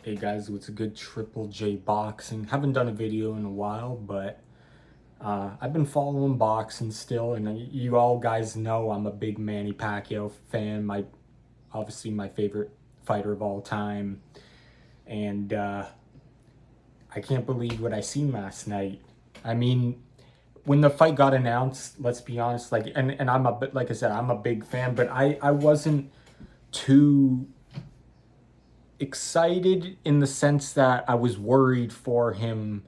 Hey guys, what's a good Triple J boxing? Haven't done a video in a while, but I've been following boxing still, and you all guys know I'm a big Manny Pacquiao fan. Obviously my favorite fighter of all time, and I can't believe what I seen last night. I mean, when the fight got announced, let's be honest, and I'm a bit, like I said, I'm a big fan, but I wasn't too excited in the sense that I was worried for him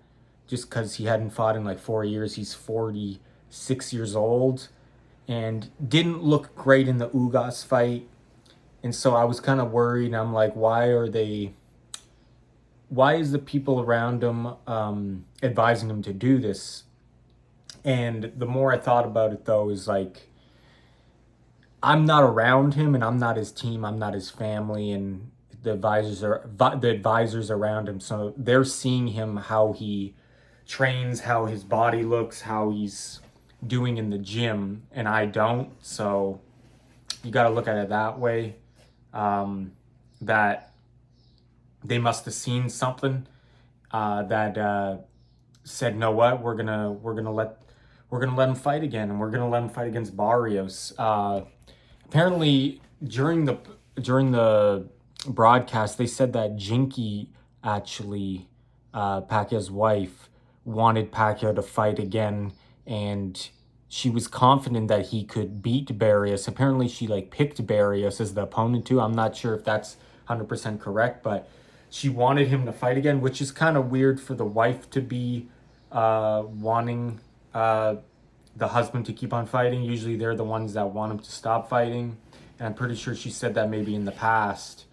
just because he hadn't fought in like 4 years. He's 46 years old and didn't look great in the Ugas fight. And so I was kind of worried. I'm like, why is the people around him advising him to do this? And the more I thought about it, though, is like, I'm not around him and I'm not his team. I'm not his family. And the advisors around him, so they're seeing him, how he trains, how his body looks, how he's doing in the gym, and I don't. So you got to look at it that way, that they must have seen something that said, "No, what, we're gonna let him fight again, and we're gonna let him fight against Barrios." Apparently during the broadcast, they said that Jinky, actually, Pacquiao's wife, wanted Pacquiao to fight again, and she was confident that he could beat Barrios. Apparently, she picked Barrios as the opponent too. I'm not sure if that's 100% correct, but she wanted him to fight again, which is kind of weird for the wife to be wanting the husband to keep on fighting. Usually, they're the ones that want him to stop fighting, and I'm pretty sure she said that maybe in the past.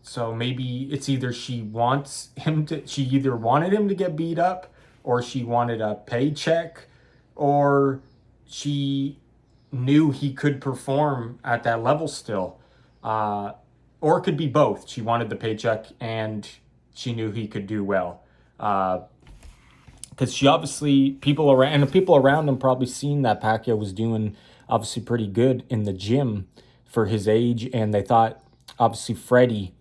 So maybe it's either she either wanted him to get beat up, or she wanted a paycheck, or she knew he could perform at that level still. Or it could be both. She wanted the paycheck and she knew he could do well. Because she obviously, people around him probably seen that Pacquiao was doing obviously pretty good in the gym for his age, and they thought, obviously, Freddie.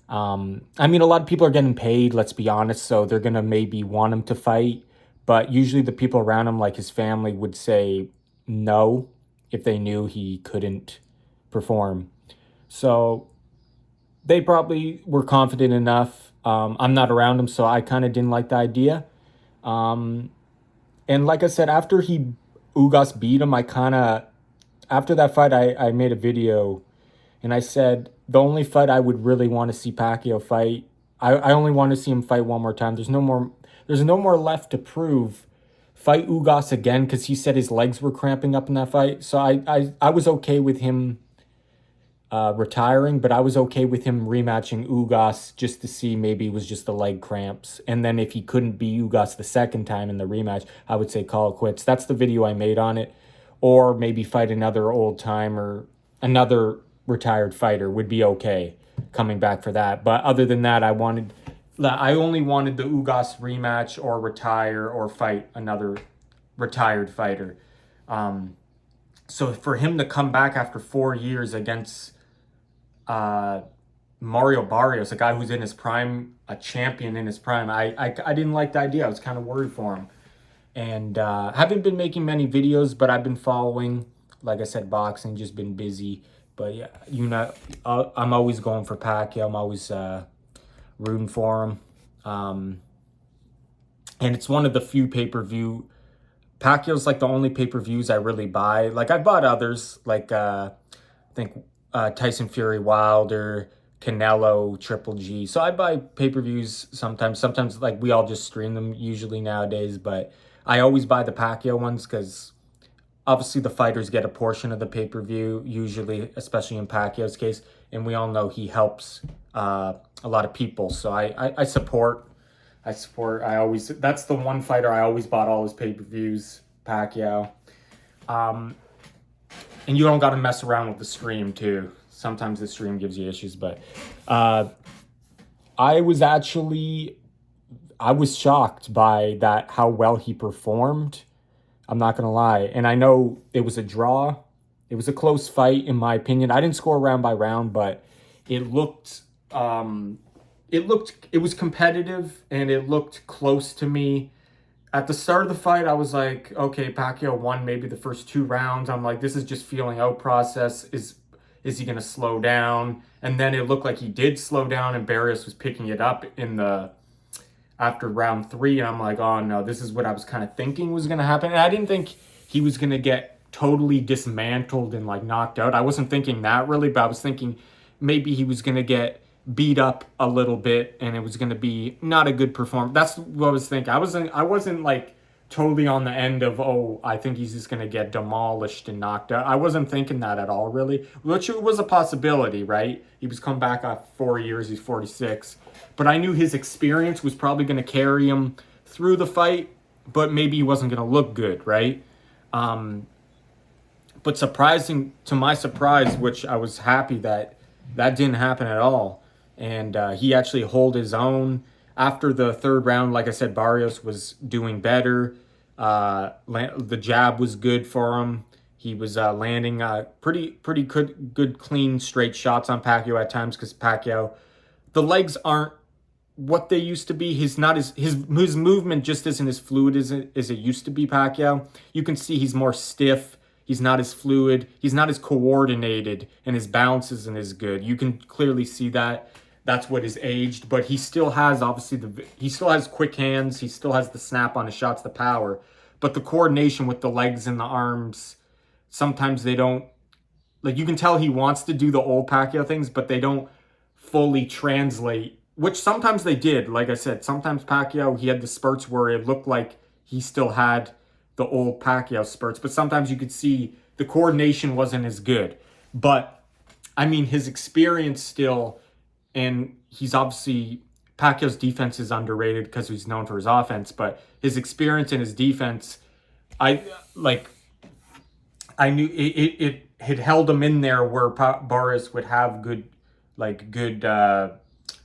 I mean, a lot of people are getting paid, let's be honest, so they're going to maybe want him to fight. But usually the people around him, like his family, would say no if they knew he couldn't perform. So they probably were confident enough. I'm not around him, so I kind of didn't like the idea. And like I said, after Ugas beat him, after that fight, I made a video and I said, the only fight I would really want to see Pacquiao fight, I only want to see him fight one more time. There's no more left to prove. Fight Ugas again, because he said his legs were cramping up in that fight. So I was okay with him retiring, but I was okay with him rematching Ugas just to see maybe it was just the leg cramps. And then if he couldn't beat Ugas the second time in the rematch, I would say call it quits. That's the video I made on it. Or maybe fight another old timer, another retired fighter would be okay coming back for that. But other than that, I only wanted the Ugas rematch, or retire, or fight another retired fighter. So for him to come back after 4 years against Mario Barrios, a guy who's in his prime, a champion in his prime, I didn't like the idea. I was kind of worried for him. And haven't been making many videos, but I've been following, like I said, boxing, just been busy. But yeah, I'm always going for Pacquiao. I'm always rooting for him. And it's one of the few pay-per-view. Pacquiao's like the only pay-per-views I really buy. Like, I bought others, like I think Tyson Fury, Wilder, Canelo, Triple G. So I buy pay-per-views sometimes. Sometimes, like, we all just stream them usually nowadays. But I always buy the Pacquiao ones because obviously the fighters get a portion of the pay-per-view, usually, especially in Pacquiao's case. And we all know he helps a lot of people. So I support. That's the one fighter I always bought all his pay-per-views, Pacquiao. And you don't got to mess around with the stream too. Sometimes the stream gives you issues, but I was shocked by that, how well he performed. I'm not going to lie. And I know it was a draw. It was a close fight, in my opinion. I didn't score round by round, but it looked It was competitive and it looked close to me. At the start of the fight, I was like, okay, Pacquiao won maybe the first 2 rounds. I'm like, this is just feeling out process. Is he going to slow down? And then it looked like he did slow down, and Barrios was picking it up in the after round 3. And I'm like, oh no, this is what I was kind of thinking was going to happen. And I didn't think he was going to get totally dismantled and like knocked out. I wasn't thinking that really, but I was thinking maybe he was going to get beat up a little bit and it was going to be not a good performance. That's what I was thinking. I wasn't like totally on the end of, oh, I think he's just going to get demolished and knocked out. I wasn't thinking that at all, really, which was a possibility, right? He was come back after 4 years. He's 46. But I knew his experience was probably going to carry him through the fight, but maybe he wasn't going to look good, right? But surprising, to my surprise, which I was happy that didn't happen at all. And he actually held his own. After the 3rd round, like I said, Barrios was doing better. The jab was good for him. He was landing pretty good, clean, straight shots on Pacquiao at times, because Pacquiao, the legs aren't what they used to be. His movement just isn't as fluid as it used to be. Pacquiao, you can see he's more stiff. He's not as fluid. He's not as coordinated, and his balance isn't as good. You can clearly see that. That's what is aged, but he still has he still has quick hands. He still has the snap on his shots, the power, but the coordination with the legs and the arms, sometimes they don't, like, you can tell he wants to do the old Pacquiao things, but they don't fully translate, which sometimes they did. Like I said, sometimes Pacquiao, he had the spurts where it looked like he still had the old Pacquiao spurts, but sometimes you could see the coordination wasn't as good. But I mean, his experience still, and he's obviously, Pacquiao's defense is underrated because he's known for his offense, but his experience and his defense, I knew it had held him in there where Barrios would have good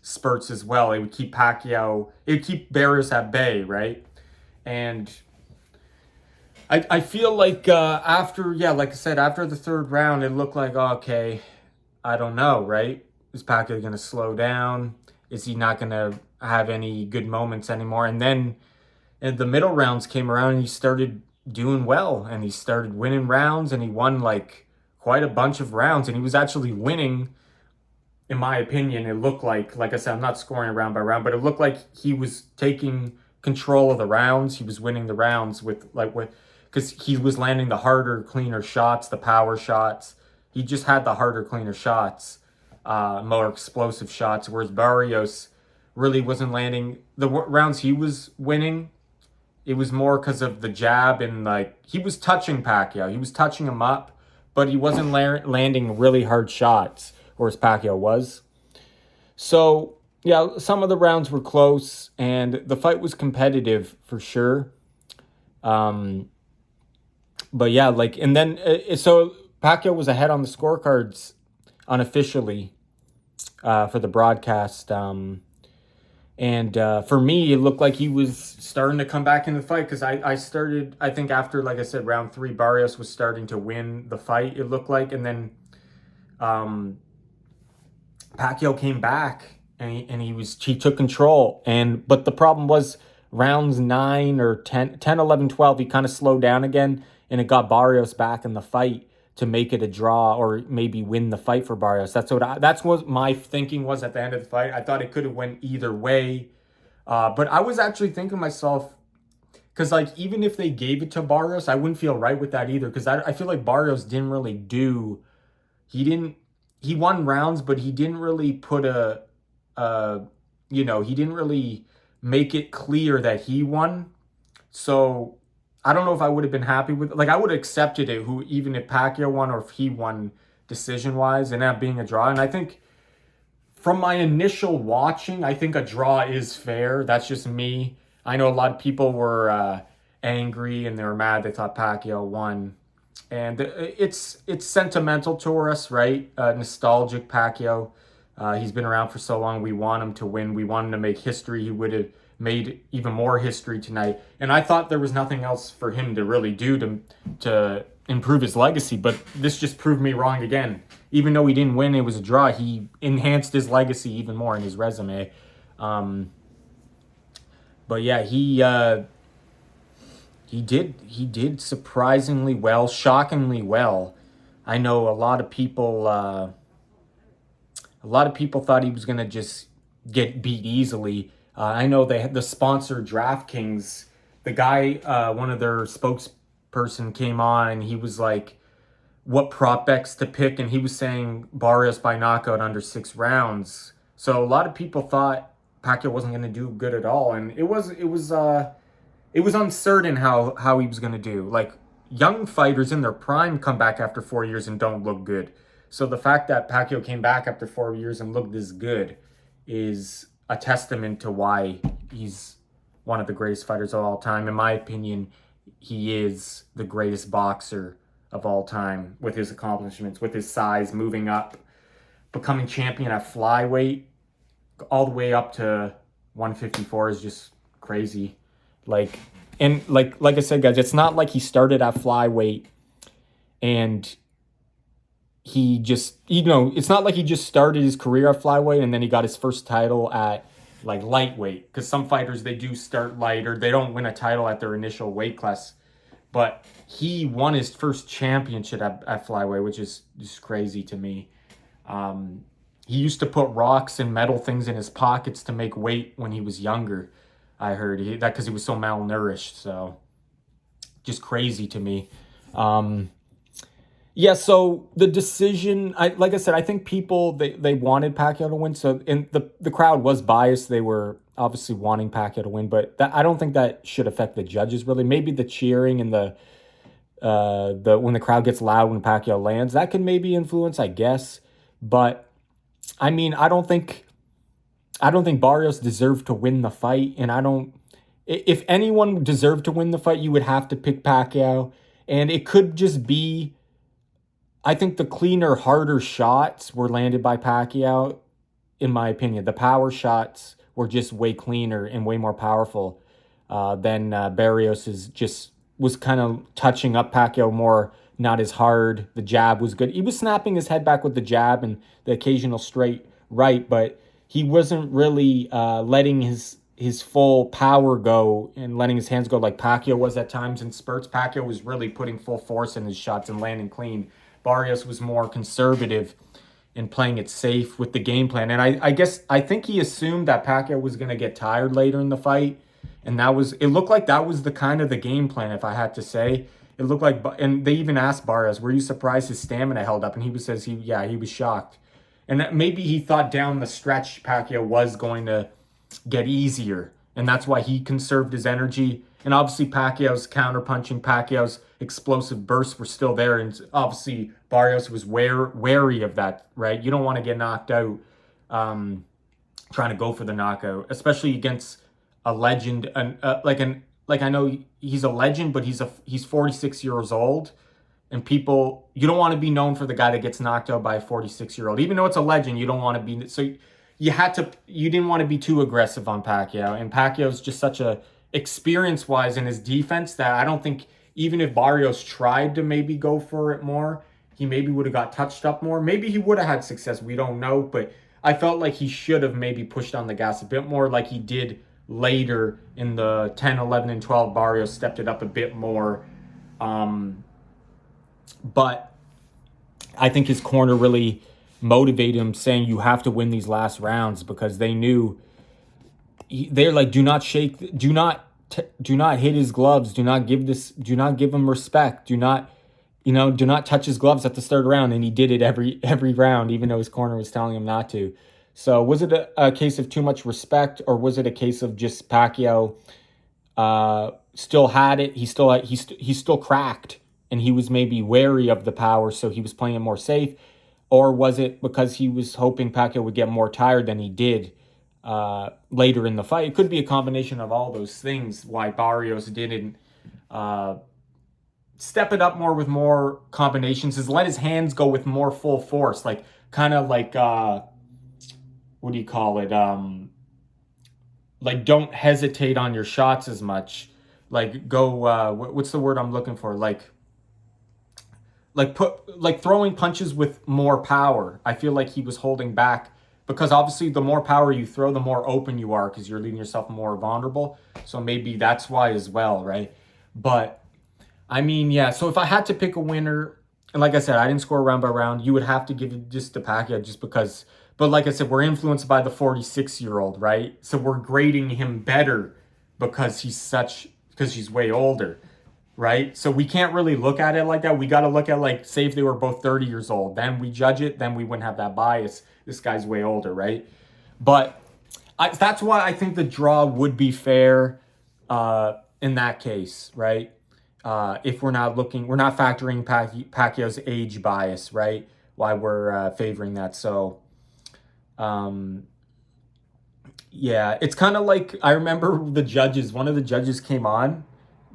spurts as well. It would keep Barrios at bay, right? And I feel like like I said, after the 3rd round, it looked like, okay, I don't know, right? Is Pacquiao going to slow down? Is he not going to have any good moments anymore? And then the middle rounds came around and he started doing well and he started winning rounds, and he won like quite a bunch of rounds, and he was actually winning, in my opinion. It looked like I said, I'm not scoring round by round, but it looked like he was taking control of the rounds. He was winning the rounds because he was landing the harder, cleaner shots, the power shots. He just had the harder, cleaner shots, more explosive shots, whereas Barrios really wasn't landing the rounds he was winning. It was more because of the jab, and like, he was touching Pacquiao. He was touching him up, but he wasn't landing really hard shots, whereas Pacquiao was. So, yeah, some of the rounds were close, and the fight was competitive for sure. But yeah, and then, so Pacquiao was ahead on the scorecards unofficially for the broadcast. And for me, it looked like he was starting to come back in the fight, because I think after, like I said, round 3, Barrios was starting to win the fight, it looked like. And then Pacquiao came back, and he took control. But the problem was rounds 9 or 10, 11, 12, he kind of slowed down again, and it got Barrios back in the fight to make it a draw or maybe win the fight for Barrios. That's what my thinking was at the end of the fight. I thought it could have went either way. But I was actually thinking to myself, because like, even if they gave it to Barrios, I wouldn't feel right with that either, because I feel like Barrios didn't really he won rounds, but he didn't really put he didn't really make it clear that he won. So I don't know if I would have been happy with, like, I would have accepted it, even if Pacquiao won or if he won decision-wise, and that being a draw. And I think from my initial watching, I think a draw is fair. That's just me. I know a lot of people were angry and they were mad. They thought Pacquiao won. And it's sentimental to us, right? Nostalgic Pacquiao. He's been around for so long. We want him to win. We want him to make history. He would have made even more history tonight. And I thought there was nothing else for him to really do to improve his legacy. But this just proved me wrong again. Even though he didn't win, it was a draw. He enhanced his legacy even more in his resume. But yeah, he did surprisingly well, shockingly well. I know a lot of people thought he was gonna just get beat easily. I know they had the sponsor DraftKings. The guy, one of their spokesperson came on and he was like, what prop bets to pick, and he was saying Barrios by knockout under 6 rounds. So a lot of people thought Pacquiao wasn't going to do good at all, and it was uncertain how he was going to do. Like, young fighters in their prime come back after 4 years and don't look good. So the fact that Pacquiao came back after 4 years and looked this good is a testament to why he's one of the greatest fighters of all time. In my opinion, he is the greatest boxer of all time with his accomplishments, with his size, moving up, becoming champion at flyweight, all the way up to 154 is just crazy. Like I said, guys, it's not like he started at flyweight and he just, it's not like he just started his career at flyweight and then he got his first title at like lightweight. Because some fighters, they do start light or they don't win a title at their initial weight class. But he won his first championship at flyweight, which is just crazy to me. He used to put rocks and metal things in his pockets to make weight when he was younger. I heard that because he was so malnourished. So just crazy to me. Yeah, so the decision, like I said, I think people, they wanted Pacquiao to win. So, and the crowd was biased. They were obviously wanting Pacquiao to win, but I don't think that should affect the judges really. Maybe the cheering and the when the crowd gets loud when Pacquiao lands, that can maybe influence, I guess. But I mean, I don't think Barrios deserved to win the fight, and if anyone deserved to win the fight, you would have to pick Pacquiao, and it could just be, I think the cleaner, harder shots were landed by Pacquiao, in my opinion. The power shots were just way cleaner and way more powerful than Barrios was kind of touching up Pacquiao more, not as hard. The jab was good. He was snapping his head back with the jab and the occasional straight right, but he wasn't really letting his full power go and letting his hands go like Pacquiao was at times in spurts. Pacquiao was really putting full force in his shots and landing clean. Barrios was more conservative in playing it safe with the game plan. And I think he assumed that Pacquiao was going to get tired later in the fight. And it looked like that was the kind of the game plan, if I had to say. It looked like, and they even asked Barrios, were you surprised his stamina held up? And he says he was shocked. And that maybe he thought down the stretch Pacquiao was going to get easier. And that's why he conserved his energy. And obviously Pacquiao's counterpunching, Pacquiao's explosive bursts were still there. And obviously Barrios was wary of that, right? You don't want to get knocked out trying to go for the knockout, especially against a legend. Like I know he's a legend, but he's 46 years old. And you don't want to be known for the guy that gets knocked out by a 46-year-old. Even though it's a legend, you don't want to be. So you didn't want to be too aggressive on Pacquiao. And Pacquiao's just such a, experience-wise in his defense, that I don't think, even if Barrios tried to maybe go for it more, he maybe would have got touched up more. Maybe he would have had success. We don't know. But I felt like he should have maybe pushed on the gas a bit more like he did later in the 10, 11, and 12. Barrios stepped it up a bit more. But I think his corner really motivated him, saying you have to win these last rounds, because they knew they're like, do not hit his gloves, do not give him respect, do not touch his gloves at the third round. And he did it every round, even though his corner was telling him not to. So was it a case of too much respect, or was it a case of just Pacquiao still had it? He still cracked, and he was maybe wary of the power, so he was playing it more safe? Or was it because he was hoping Pacquiao would get more tired than he did later in the fight? It could be a combination of all those things why Barrios didn't step it up more with more combinations, is let his hands go with more full force, like kind of like what do you call it? Like, don't hesitate on your shots as much. Like, go. What's the word I'm looking for? Like, like throwing punches with more power. I feel like he was holding back because obviously the more power you throw, the more open you are because you're leaving yourself more vulnerable. So maybe that's why as well, right? But I mean, yeah. So if I had to pick a winner, and like I said, I didn't score round by round, you would have to give it just to Pacquiao just because. But like I said, we're influenced by the 46-year-old, right? So we're grading him better because he's way older, right? So we can't really look at it like that. We got to look at like, say if they were both 30 years old, then we judge it, then we wouldn't have that bias. This guy's way older, right? But that's why I think the draw would be fair in that case, right? If we're not factoring Pacquiao's age bias, right? Why we're favoring that. So, um, yeah, it's kind of like I remember one of the judges came on,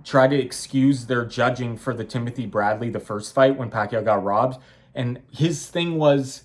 tried to excuse their judging for the Timothy Bradley, the first fight when Pacquiao got robbed. And his thing was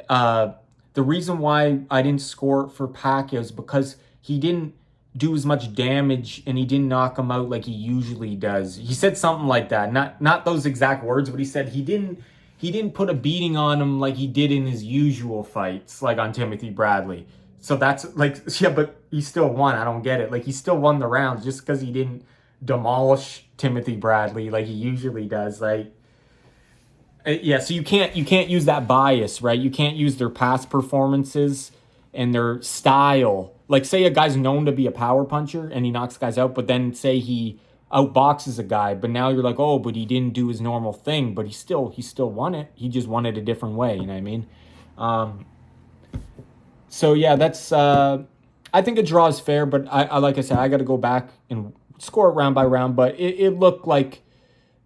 uh, the reason why I didn't score for Pacquiao is because he didn't do as much damage and he didn't knock him out like he usually does. He said something like that. Not those exact words, but he said he didn't put a beating on him like he did in his usual fights, like on Timothy Bradley. So that's like, yeah, but he still won. I don't get it. Like he still won the rounds just because he didn't demolish Timothy Bradley like he usually does. Like, yeah, so you can't use that bias, right? You can't use their past performances and their style. Like say a guy's known to be a power puncher and he knocks guys out, but then say he outboxes a guy, but now you're like, oh, but he didn't do his normal thing, but he still won it. He just won it a different way. You know what I mean? Um, so yeah, that's I think a draw is fair, but I like I said, I got to go back and score it round by round. But it looked like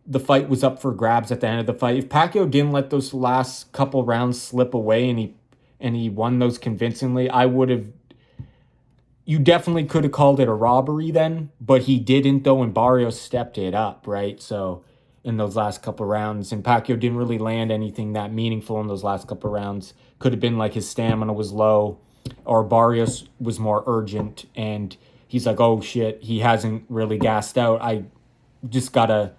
the fight was up for grabs at the end of the fight. If Pacquiao didn't let those last couple rounds slip away and he won those convincingly, I would have. You definitely could have called it a robbery then, but he didn't though, and Barrios stepped it up, right? So in those last couple rounds, and Pacquiao didn't really land anything that meaningful in those last couple rounds. Could have been like his stamina was low, or Barrios was more urgent, and he's like, oh shit, he hasn't really gassed out. Just gotta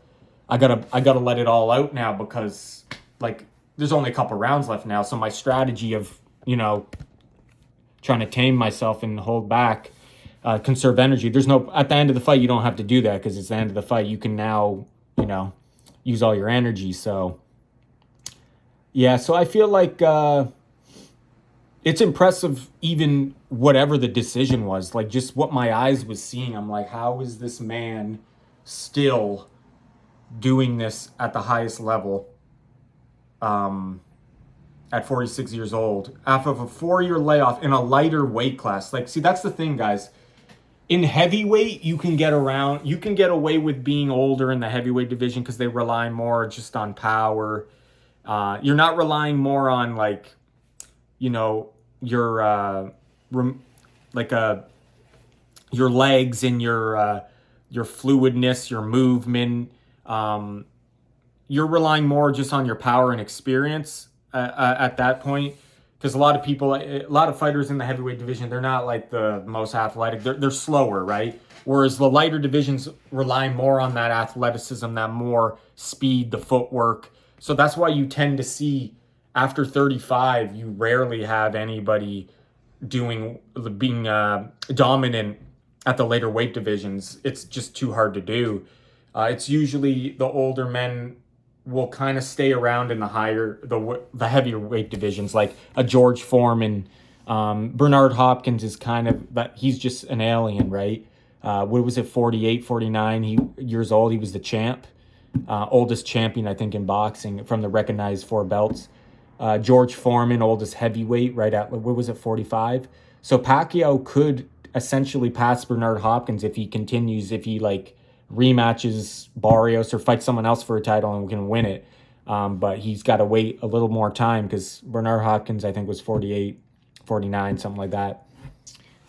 I gotta let it all out now because like there's only a couple rounds left now. So my strategy of trying to tame myself and hold back, conserve energy. There's no at the end of the fight you don't have to do that because it's the end of the fight. You can now use all your energy. So yeah, so I feel like it's impressive even whatever the decision was, like just what my eyes was seeing. I'm like, how is this man still doing this at the highest level um, at 46 years old after a 4-year layoff in a lighter weight class? Like, see, that's the thing, guys. In heavyweight, you can get away with being older in the heavyweight division because they rely more just on power. You're not relying more on like, your like your legs and your fluidness, your movement. You're relying more just on your power and experience at that point. Because a lot of fighters in the heavyweight division, they're not like the most athletic. They're slower, right? Whereas the lighter divisions rely more on that athleticism, that more speed, the footwork. So that's why you tend to see after 35, you rarely have anybody being dominant at the later weight divisions. It's just too hard to do. It's usually the older men will kind of stay around in the heavier weight divisions, like a George Foreman. Bernard Hopkins is kind of, but he's just an alien, right? What was it, 48, 49 years old? He was the champ, oldest champion, I think, in boxing from the recognized 4 belts. George Foreman, oldest heavyweight, right at, what was it, 45? So Pacquiao could essentially pass Bernard Hopkins if he like rematches Barrios or fights someone else for a title and can win it. But he's got to wait a little more time because Bernard Hopkins, I think, was 48, 49, something like that.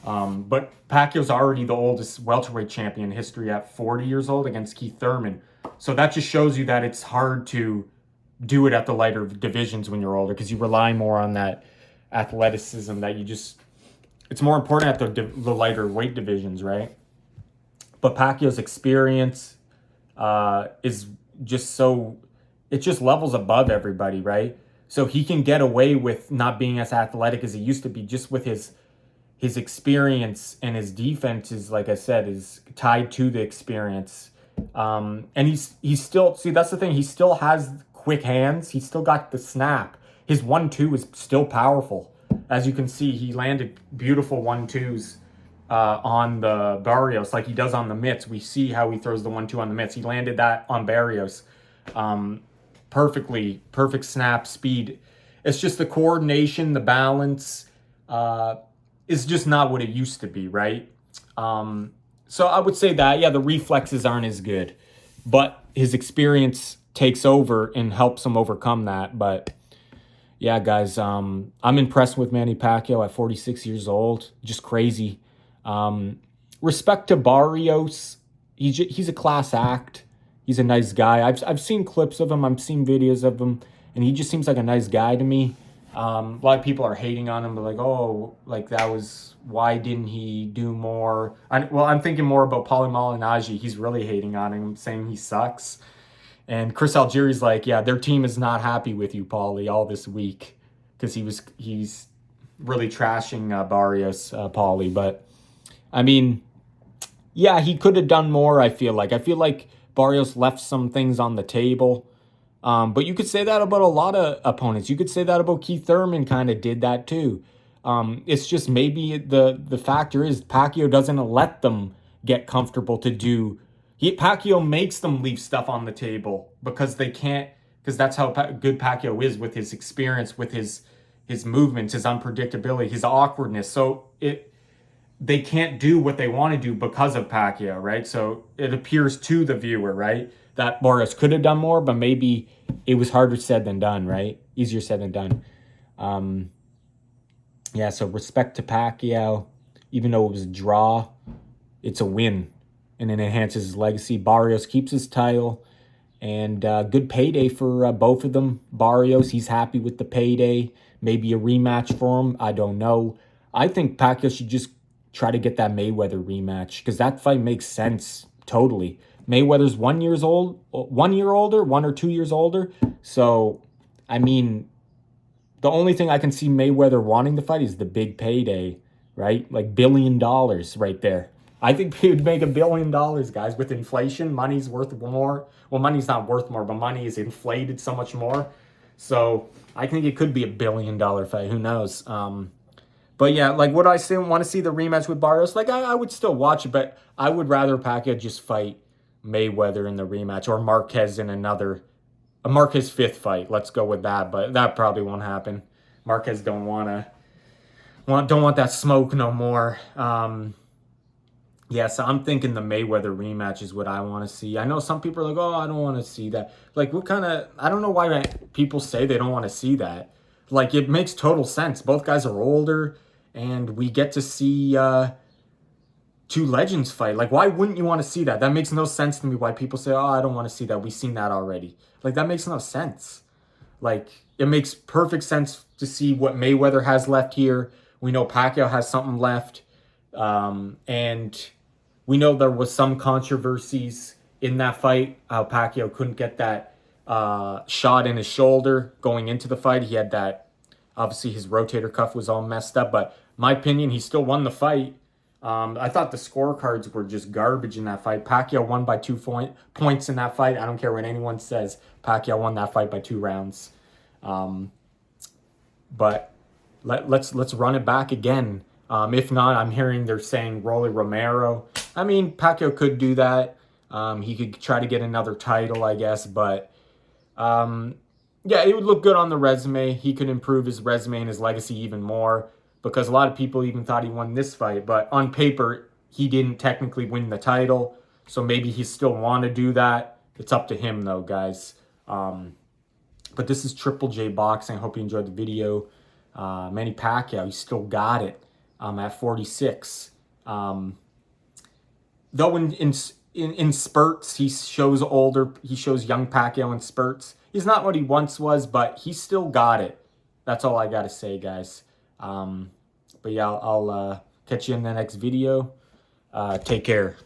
But Pacquiao's already the oldest welterweight champion in history at 40 years old against Keith Thurman. So that just shows you that it's hard to do it at the lighter divisions when you're older because you rely more on that athleticism it's more important at the lighter weight divisions, right? But Pacquiao's experience is just so it just levels above everybody, right? So he can get away with not being as athletic as he used to be just with his experience, and his defense is, like I said, is tied to the experience. And he's still, see, that's the thing. He still has quick hands. He's still got the snap. His 1-2 is still powerful. As you can see, he landed beautiful 1-2s on the Barrios, like he does on the mitts. We see how he throws the 1-2 on the mitts. He landed that on Barrios perfectly, perfect snap, speed. It's just the coordination, the balance is just not what it used to be, right? So I would say that, yeah, the reflexes aren't as good, but his experience takes over and helps him overcome that. But yeah, guys, I'm impressed with Manny Pacquiao at 46 years old. Just crazy. Respect to Barrios. He's a class act. He's a nice guy. I've seen clips of him. I've seen videos of him, and he just seems like a nice guy to me. A lot of people are hating on him. They're like, oh, like that was, why didn't he do more? I'm thinking more about Paulie Malignaggi. He's really hating on him, saying he sucks. And Chris Algieri's like, yeah, their team is not happy with you, Paulie, all this week, because he's really trashing Barrios, Paulie. But I mean, yeah, he could have done more. I feel like Barrios left some things on the table. But you could say that about a lot of opponents. You could say that about Keith Thurman, kind of did that too. It's just maybe the factor is Pacquiao doesn't let them get comfortable to do. Pacquiao makes them leave stuff on the table because they can't, because that's how good Pacquiao is with his experience, with his movements, his unpredictability, his awkwardness. So they can't do what they want to do because of Pacquiao, right? So it appears to the viewer, right, that Barrios could have done more, but maybe it was harder said than done, right? Easier said than done. Yeah, so respect to Pacquiao. Even though it was a draw, it's a win, and it enhances his legacy. Barrios keeps his title, and good payday for both of them. Barrios, he's happy with the payday. Maybe a rematch for him. I don't know. I think Pacquiao should just try to get that Mayweather rematch, because that fight makes sense totally. Mayweather's 1 year older, 1 or 2 years older. So, I mean, the only thing I can see Mayweather wanting to fight is the big payday, right? Like $1 billion right there. I think he would make $1 billion, guys. With inflation, money's worth more. Well, money's not worth more, but money is inflated so much more. So I think it could be $1 billion fight. Who knows? But yeah, like, would I still want to see the rematch with Barrios? Like, I would still watch it, but I would rather Pacquiao just fight Mayweather in the rematch, or Marquez in a Marquez fifth fight. Let's go with that, but that probably won't happen. Marquez don't want that smoke no more. Yeah, so I'm thinking the Mayweather rematch is what I want to see. I know some people are like, oh, I don't want to see that. Like, what kind of, I don't know why people say they don't want to see that. Like, it makes total sense. Both guys are older, and we get to see two legends fight. Like, why wouldn't you want to see that? That makes no sense to me why people say, oh, I don't want to see that. We've seen that already. Like, that makes no sense. Like, it makes perfect sense to see what Mayweather has left here. We know Pacquiao has something left. And we know there was some controversies in that fight. How Pacquiao couldn't get that shot in his shoulder going into the fight. He had that, obviously his rotator cuff was all messed up, but my opinion, he still won the fight. I thought the scorecards were just garbage in that fight. Pacquiao won by 2 points in that fight. I don't care what anyone says. Pacquiao won that fight by 2 rounds. But let's run it back again. If not, I'm hearing they're saying Rolly Romero. I mean, Pacquiao could do that. He could try to get another title, I guess. But yeah, it would look good on the resume. He could improve his resume and his legacy even more, because a lot of people even thought he won this fight. But on paper, he didn't technically win the title. So maybe he still want to do that. It's up to him, though, guys. But this is Triple J Boxing. I hope you enjoyed the video. Manny Pacquiao, he still got it at 46. Though in spurts, he shows young Pacquiao in spurts. He's not what he once was, but he still got it. That's all I got to say, guys. But yeah, I'll catch you in the next video. Take care.